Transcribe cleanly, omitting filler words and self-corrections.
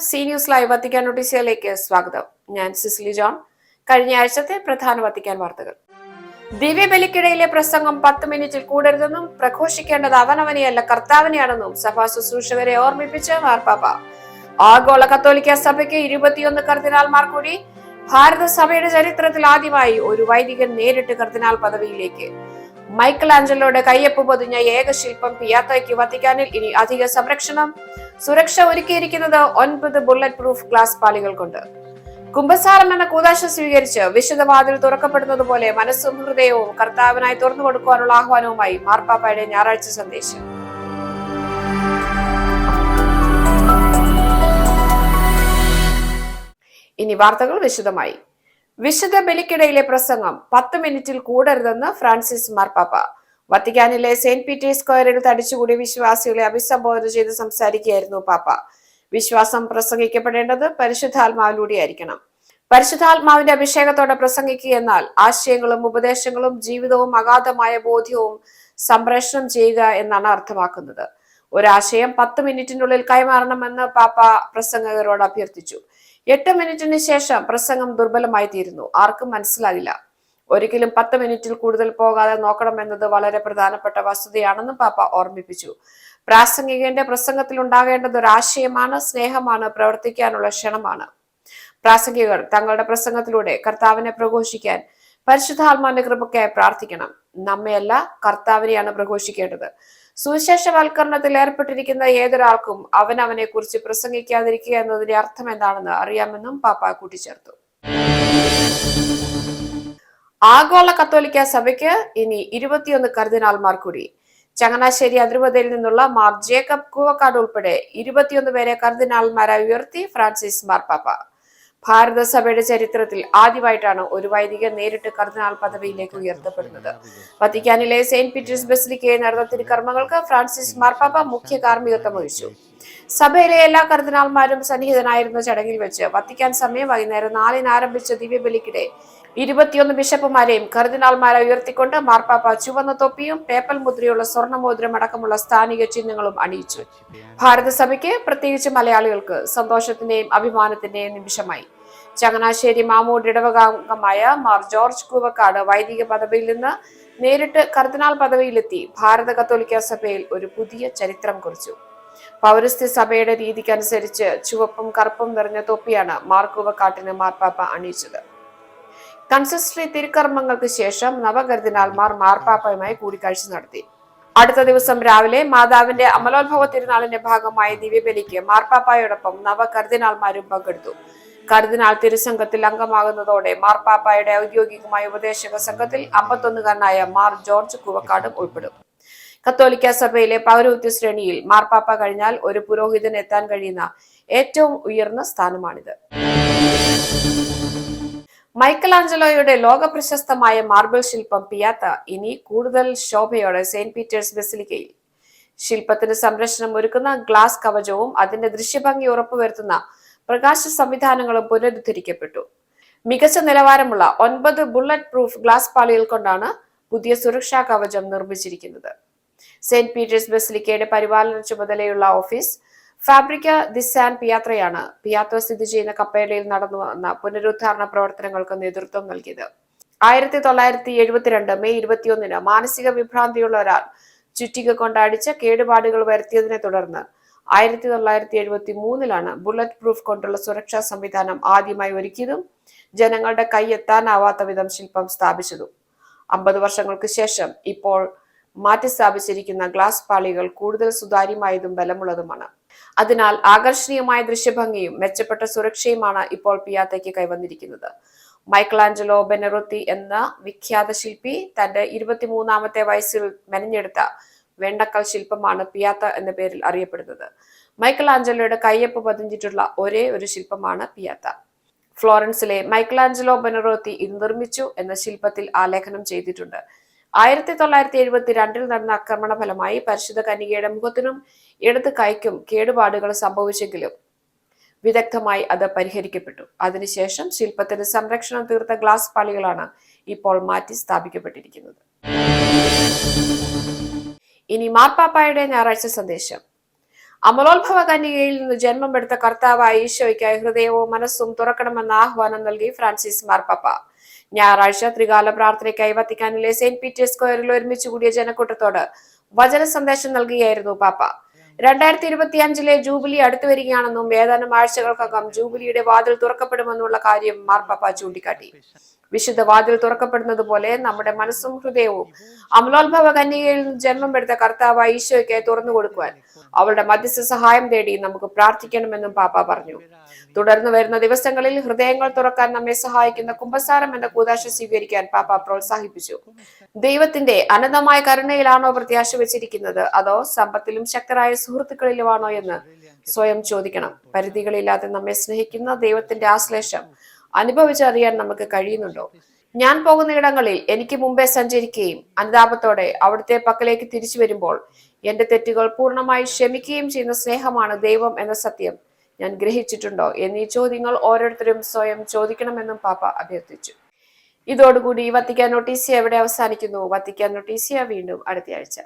C news live Vatican നോട്ടീസിലേക്ക് സ്വാഗതം. ഞാൻ Cicily John. കഴിഞ്ഞ ആഴ്ചത്തെ പ്രധാന വത്തിക്കാൻ വാർത്തകൾ. ദിവ്യബലിക്കിടയിലെ പ്രസംഗം 10 മിനിറ്റിൽ കൂടരുതെന്നും പ്രഘോഷിക്കേണ്ടത് അവനവനെയല്ല കർത്താവിനെയാണെന്നും സഭാ ശുശ്രൂഷകരെ ഓർമ്മിപ്പിച്ച് മാർപ്പാപ്പ. ആഗോള കത്തോലിക്ക സഭയ്ക്ക് 21 കർദിനാൾമാർ കൂടി. ഭാരത സഭയുടെ ചരിത്രത്തിൽ ആദ്യമായി ഒരു വൈദികൻ നേരിട്ട് കർദിനാൾ പദവിയിലേക്ക്. മൈക്കൽ ആഞ്ചലോയുടെ കയ്യൊപ്പ് പൊതിഞ്ഞ ഏക ശില്പം പിയാത്തോയ്ക്ക് വത്തിക്കാനിൽ ഇനി അധിക സംരക്ഷണം. സുരക്ഷ ഒരുക്കിയിരിക്കുന്നത് 9 ബുള്ളറ്റ് പ്രൂഫ് ഗ്ലാസ് പാളികൾ കൊണ്ട്. കുംഭസാരം എന്ന കൂദാശ സ്വീകരിച്ച് വിശുദ്ധവാതിൽ തുറക്കപ്പെടുന്നത് പോലെ മനസ്സും ഹൃദയവും കർത്താവിനായി തുറന്നു കൊടുക്കുവാനുള്ള ആഹ്വാനവുമായി മാർപ്പാപ്പയുടെ ഞായറാഴ്ച സന്ദേശം. ഇനി വാർത്തകൾ വിശദമായി. വിശുദ്ധ ബലിക്കിടയിലെ പ്രസംഗം 10 മിനിറ്റിൽ കൂടരുതെന്ന് ഫ്രാൻസിസ് മാർപ്പാപ്പ. വത്തിക്കാനിലെ സെന്റ് പീറ്റേഴ്സ് സ്ക്വയറിൽ തടിച്ചുകൂടി വിശ്വാസികളെ അഭിസംബോധന ചെയ്ത് സംസാരിക്കുകയായിരുന്നു പാപ്പ. വിശ്വാസം പ്രസംഗിക്കപ്പെടേണ്ടത് പരിശുദ്ധാത്മാവിലൂടെയായിരിക്കണം. പരിശുദ്ധാത്മാവിന്റെ അഭിഷേകത്തോടെ പ്രസംഗിക്കുക എന്നാൽ ആശയങ്ങളും ഉപദേശങ്ങളും ജീവിതവും അഗാധമായ ബോധ്യവും സംപ്രേഷണം ചെയ്യുക എന്നാണ് അർത്ഥമാക്കുന്നത്. ഒരാശയം 10 മിനിറ്റിനുള്ളിൽ കൈമാറണമെന്ന് പാപ്പ പ്രസംഗകരോട് അഭ്യർത്ഥിച്ചു. 8 മിനിറ്റിന് ശേഷം പ്രസംഗം ദുർബലമായി തീരുന്നു, ആർക്കും മനസ്സിലാകില്ല. ഒരിക്കലും 10 മിനിറ്റിൽ കൂടുതൽ പോകാതെ നോക്കണമെന്നത് വളരെ പ്രധാനപ്പെട്ട വസ്തുതയാണെന്ന് പാപ്പ ഓർമ്മിപ്പിച്ചു. പ്രാസംഗികന്റെ പ്രസംഗത്തിൽ ഉണ്ടാകേണ്ടത് ഒരു ആശയമാണ്, സ്നേഹമാണ്, പ്രവർത്തിക്കാനുള്ള ക്ഷണമാണ്. പ്രാസംഗികർ തങ്ങളുടെ പ്രസംഗത്തിലൂടെ കർത്താവിനെ പ്രഘോഷിക്കാൻ പരിശുദ്ധാത്മാവിന്റെ കൃപയ്ക്കായി പ്രാർത്ഥിക്കണം. നമ്മയല്ല, കർത്താവിനെയാണ് പ്രഘോഷിക്കേണ്ടത്. സുവിശേഷവൽക്കരണത്തിൽ ഏർപ്പെട്ടിരിക്കുന്ന ഏതൊരാൾക്കും അവനവനെ കുറിച്ച് പ്രസംഗിക്കാതിരിക്കുക എന്നതിന്റെ അർത്ഥം എന്താണെന്ന് അറിയാമെന്നും പാപ്പ കൂട്ടിച്ചേർത്തു. ആഗോള കത്തോലിക്ക സഭയ്ക്ക് ഇനി 21 കർദിനാൾമാർ കൂടി. ചങ്ങനാശ്ശേരി അതിരൂപതയിൽ നിന്നുള്ള മാർ ജേക്കബ് കൂവക്കാട് ഉൾപ്പെടെ 21 പേരെ കർദിനാൾമാരായി ഉയർത്തി ഫ്രാൻസിസ് മാർപ്പാപ്പ. ഭാരത സഭയുടെ ചരിത്രത്തിൽ ആദ്യമായിട്ടാണ് ഒരു വൈദികൻ നേരിട്ട് കർദിനാൾ പദവിയിലേക്ക് ഉയർത്തപ്പെടുന്നത്. വത്തിക്കാനിലെ സെന്റ് പീറ്റേഴ്സ് ബസിലിക്കയിൽ നടന്ന തിരുക്കർമ്മങ്ങൾക്ക് ഫ്രാൻസിസ് മാർപ്പാപ്പ മുഖ്യ കാർമ്മികത്വം വഹിച്ചു. സഭയിലെ എല്ലാ കർദിനാൾമാരും സന്നിഹിതനായിരുന്ന ചടങ്ങിൽ വെച്ച് വത്തിക്കാൻ സമയം വൈകുന്നേരം 4-ന് ആരംഭിച്ച ദിവ്യബലിക്കിടെ 21 ബിഷപ്പുമാരെയും കർദിനാൾമാരെ ഉയർത്തിക്കൊണ്ട് മാർപ്പാപ്പ ചുവന്ന തൊപ്പിയും പേപ്പൽ മുദ്രയുള്ള സ്വർണ്ണമോതിരം അടക്കമുള്ള സ്ഥാനിക ചിഹ്നങ്ങളും അണിയിച്ചു. ഭാരത സഭയ്ക്ക്, പ്രത്യേകിച്ച് മലയാളികൾക്ക് സന്തോഷത്തിന്റെയും അഭിമാനത്തിന്റെയും നിമിഷമായി. ചങ്ങനാശ്ശേരി മാമൂട് ഇടവകാംഗമായ മാർ ജോർജ് കൂവക്കാട് വൈദിക പദവിയിൽ നിന്ന് നേരിട്ട് കർദിനാൾ പദവിയിലെത്തി ഭാരത കത്തോലിക്ക സഭയിൽ ഒരു പുതിയ ചരിത്രം കുറിച്ചു. പൗരസ്ത്യ സഭയുടെ രീതിക്കനുസരിച്ച് ചുവപ്പും കറുപ്പും നിറഞ്ഞ തൊപ്പിയാണ് മാർ കൂവക്കാട്ടിന് മാർപ്പാപ്പ അണിയിച്ചത്. കൺസിസ്റ്ററി തിരുക്കർമ്മങ്ങൾക്ക് ശേഷം നവകർദിനാൾമാർ മാർപ്പാപ്പയുമായി കൂടിക്കാഴ്ച നടത്തി. അടുത്ത ദിവസം രാവിലെ മാതാവിന്റെ അമലോത്ഭവ തിരുനാളിന്റെ ഭാഗമായ ദിവ്യബലിക്ക് മാർപ്പാപ്പയോടൊപ്പം നവകർദിനാൾമാരും പങ്കെടുത്തു. കർദിനാൾ തിരുസംഘത്തിൽ അംഗമാകുന്നതോടെ മാർപ്പാപ്പയുടെ ഔദ്യോഗികമായ ഉപദേശക സംഘത്തിൽ 51കാരനായ മാർ ജോർജ് കൂവക്കാടും ഉൾപ്പെടും. കത്തോലിക്ക സഭയിലെ പൗരോഹിത്യ ശ്രേണിയിൽ മാർപ്പാപ്പ കഴിഞ്ഞാൽ ഒരു പുരോഹിതന് എത്താൻ കഴിയുന്ന ഏറ്റവും ഉയർന്ന സ്ഥാനമാണിത്. മൈക്കൽ ആഞ്ചലോയുടെ ലോക പ്രശസ്തമായ മാർബിൾ ശില്പം പിയാത്ത ഇനി കൂടുതൽ ശോഭയോടെ സെന്റ് പീറ്റേഴ്സ് ബസിലിക്കയിൽ. ശില്പത്തിന് സംരക്ഷണം ഒരുക്കുന്ന ഗ്ലാസ് കവചവും അതിന്റെ ദൃശ്യഭംഗി ഉറപ്പുവരുത്തുന്ന പ്രകാശ സംവിധാനങ്ങളും പുനരുദ്ധരിക്കപ്പെട്ടു. മികച്ച നിലവാരമുള്ള 9 ബുള്ളറ്റ് പ്രൂഫ് ഗ്ലാസ് പാളികൾ കൊണ്ടാണ് പുതിയ സുരക്ഷാ കവചം നിർമ്മിച്ചിരിക്കുന്നത്. സെന്റ് പീറ്റേഴ്സ് ബസിലിക്കയുടെ പരിപാലന ചുമതലയുള്ള ഓഫീസ് ഫാബ്രിക്ക ദി സാൻ പിയാത്രയാണ് പിയാത്തോ സ്ഥിതി ചെയ്യുന്ന കപ്പേലയിൽ നടന്നു വന്ന പുനരുദ്ധാരണ പ്രവർത്തനങ്ങൾക്ക് നേതൃത്വം നൽകിയത്. 1972 മെയ് 21-ന് മാനസിക വിഭ്രാന്തിയുള്ള ഒരാൾ ചുറ്റിക കൊണ്ടടിച്ച കേടുപാടുകൾ വരുത്തിയതിനെ തുടർന്ന് 1973-ലാണ് ബുള്ളറ്റ് പ്രൂഫ് കൊണ്ടുള്ള സുരക്ഷാ സംവിധാനം ആദ്യമായി ഒരുക്കിയതും ജനങ്ങളുടെ കൈയെത്താനാവാത്ത വിധം ശില്പം സ്ഥാപിച്ചതും. 50 വർഷങ്ങൾക്ക് ശേഷം ഇപ്പോൾ മാറ്റി സ്ഥാപിച്ചിരിക്കുന്ന ഗ്ലാസ് പാളികൾ കൂടുതൽ സുതാര്യമായതും ബലമുള്ളതുമാണ്. അതിനാൽ ആകർഷണീയമായ ദൃശ്യഭംഗിയും മെച്ചപ്പെട്ട സുരക്ഷയുമാണ് ഇപ്പോൾ പിയാത്തയ്ക്ക് കൈവന്നിരിക്കുന്നത്. മൈക്കൽ ആഞ്ചലോ ബെനറോത്തി എന്ന വിഖ്യാത ശില്പി തന്റെ 23-ാമത്തെ വയസ്സിൽ മെനഞ്ഞെടുത്ത വെണ്ണക്കൽ ശില്പമാണ് പിയാത്ത എന്ന പേരിൽ അറിയപ്പെടുന്നത്. മൈക്കൽ ആഞ്ചലോയുടെ കയ്യൊപ്പ് പതിഞ്ഞിട്ടുള്ള ഒരേ ഒരു ശില്പമാണ് പിയാത്ത. ഫ്ലോറൻസിലെ മൈക്കൽ ആഞ്ചലോ ബെനറോത്തി ഇത് നിർമ്മിച്ചു എന്ന ശില്പത്തിൽ ആലേഖനം ചെയ്തിട്ടുണ്ട്. 1972-ൽ നടന്ന ആക്രമണ ഫലമായി പരിശുദ്ധ കന്യകയുടെ മുഖത്തിനും ഇടത് കൈക്കും കേടുപാടുകൾ സംഭവിച്ചെങ്കിലും വിദഗ്ധമായി അത് പരിഹരിക്കപ്പെട്ടു. അതിനുശേഷം ശില്പത്തിന് സംരക്ഷണം തീർത്ത ഗ്ലാസ് പാളികളാണ് ഇപ്പോൾ മാറ്റി സ്ഥാപിക്കപ്പെട്ടിരിക്കുന്നത്. ഇനി മാർപ്പാപ്പായുടെ ഞായറാഴ്ച സന്ദേശം. അമലോത്ഭവ കന്യകയിൽ നിന്ന് ജന്മമെടുത്ത കർത്താവായ ഈശോയ്ക്കായി ഹൃദയവും മനസ്സും തുറക്കണമെന്ന ആഹ്വാനം നൽകി ഫ്രാൻസിസ് മാർപ്പാപ്പ. ഞായറാഴ്ച ത്രികാല പ്രാർത്ഥനയ്ക്കായി വത്തിക്കാനിലെ സെന്റ് പീറ്റേഴ്സ് സ്ക്വയറിൽ ഒരുമിച്ച് കൂടിയ ജനക്കൂട്ടത്തോട് വചന സന്ദേശം നൽകുകയായിരുന്നു പാപ്പ. 2025 ജൂബിലി അടുത്തു വരികയാണെന്നും ഏതാനും ആഴ്ചകൾക്കകം ജൂബിലിയുടെ വാതിൽ തുറക്കപ്പെടുമെന്നുള്ള കാര്യം മാർപ്പാപ്പ ചൂണ്ടിക്കാട്ടി. വിശുദ്ധ വാതിൽ തുറക്കപ്പെടുന്നത് പോലെ നമ്മുടെ മനസ്സും ഹൃദയവും അമലോത്ഭവ കന്യകയിൽ നിന്ന് ജന്മമെടുത്ത കർത്താവായ ഈശോയ്ക്കായി തുറന്നു കൊടുക്കുവാൻ അവളുടെ മധ്യസ്ഥ സഹായം തേടി നമുക്ക് പ്രാർത്ഥിക്കണമെന്നും പാപ്പ പറഞ്ഞു. തുടർന്ന് വരുന്ന ദിവസങ്ങളിൽ ഹൃദയങ്ങൾ തുറക്കാൻ നമ്മെ സഹായിക്കുന്ന കുമ്പസാരം എന്ന കൂദാശ സ്വീകരിക്കാൻ പാപ്പ പ്രോത്സാഹിപ്പിച്ചു. ദൈവത്തിന്റെ അനന്തമായ കരുണയിലാണോ പ്രത്യാശ വെച്ചിരിക്കുന്നത്, അതോ സമ്പത്തിലും ശക്തരായ സുഹൃത്തുക്കളിലുമാണോ എന്ന് സ്വയം ചോദിക്കണം. പരിധികളില്ലാതെ നമ്മെ സ്നേഹിക്കുന്ന ദൈവത്തിന്റെ ആശ്ലേഷം അനുഭവിച്ചറിയാൻ നമുക്ക് കഴിയുന്നുണ്ടോ? ഞാൻ പോകുന്ന ഇടങ്ങളിൽ എനിക്ക് മുമ്പേ സഞ്ചരിക്കുകയും അനുതാപത്തോടെ അവിടുത്തെ പക്കലേക്ക് തിരിച്ചു വരുമ്പോൾ എന്റെ തെറ്റുകൾ പൂർണ്ണമായി ക്ഷമിക്കുകയും ചെയ്യുന്ന സ്നേഹമാണ് ദൈവം എന്ന സത്യം ഞാൻ ഗ്രഹിച്ചിട്ടുണ്ടോ എന്നീ ചോദ്യങ്ങൾ ഓരോരുത്തരും സ്വയം ചോദിക്കണമെന്നും പാപ്പ അഭ്യർത്ഥിച്ചു. ഇതോടുകൂടി വത്തിക്കാൻ നോട്ടീസിയ എവിടെ അവസാനിക്കുന്നു. വത്തിക്കാൻ നോട്ടീസിയ വീണ്ടും അടുത്തയാഴ്ച.